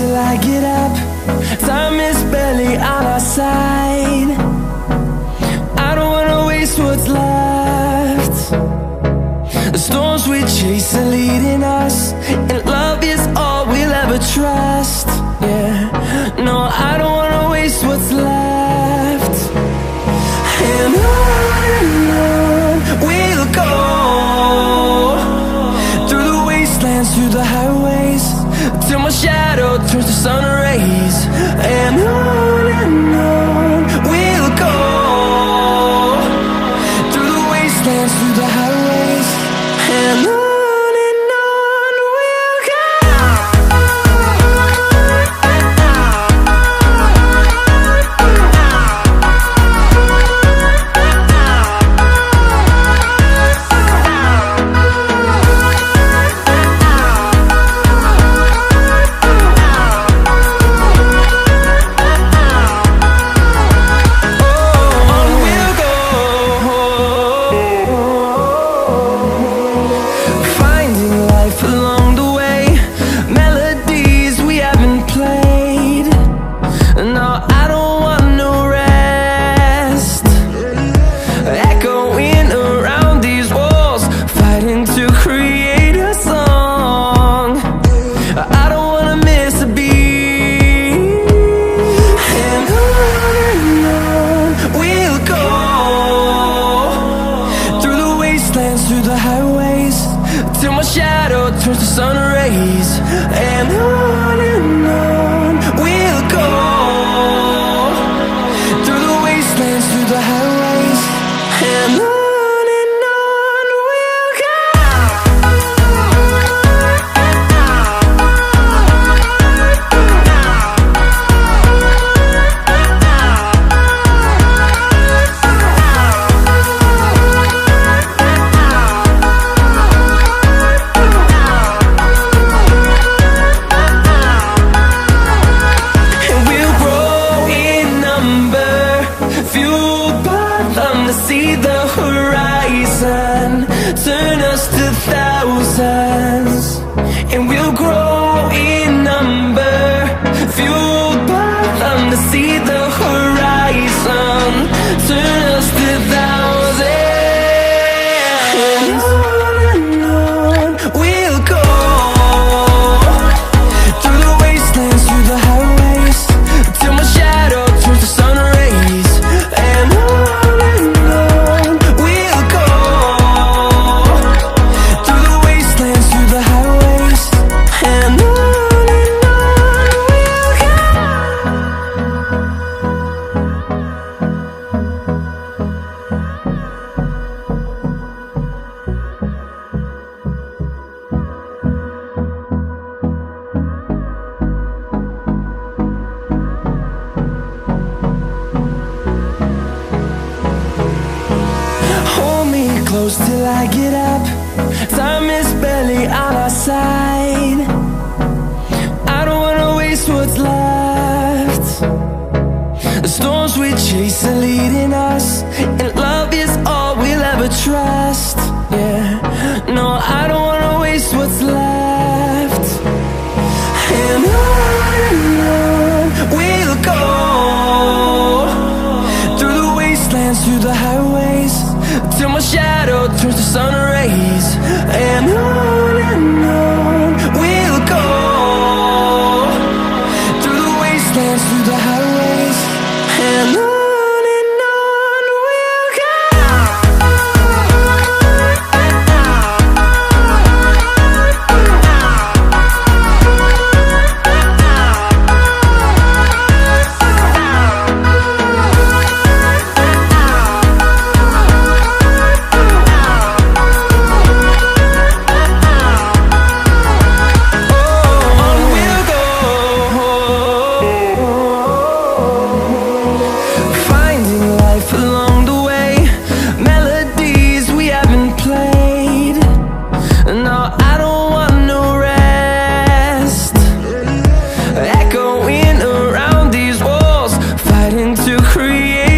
till I get up. Time is barely on our side. I don't wanna waste what's left. The storms we chase are leading us, and love is all we'll ever trust. Yeah, no, I don't wanna waste what's left. And on we'll go, through the wastelands, through the highways, till my shadow turns to sun rays. And on we'll go, through the wastelands, through the highways, and on we'll go. Through the highways, till my shadow turns to sun rays. And on we'll go, through the wastelands, through the highways, and on we'll go. To see the horizon turn us to thousands, and we'll grow in number, fueled by them. To see the horizon turn us to thousands, and on we'll go, through the wastelands, through the highways, till my shadow turns to sun rays. And close till I get up. Time is barely on our side. I don't wanna waste what's left. The storms we chase are leading us, and love is all we'll ever trust. Yeah, no, I don't wanna waste what's left. And on we'll go, through the wastelands, through the highways, till my shadow turns to sun rays. And on we'll go, through the wastelands, through the highways, and on. Echoing around these walls, fighting to create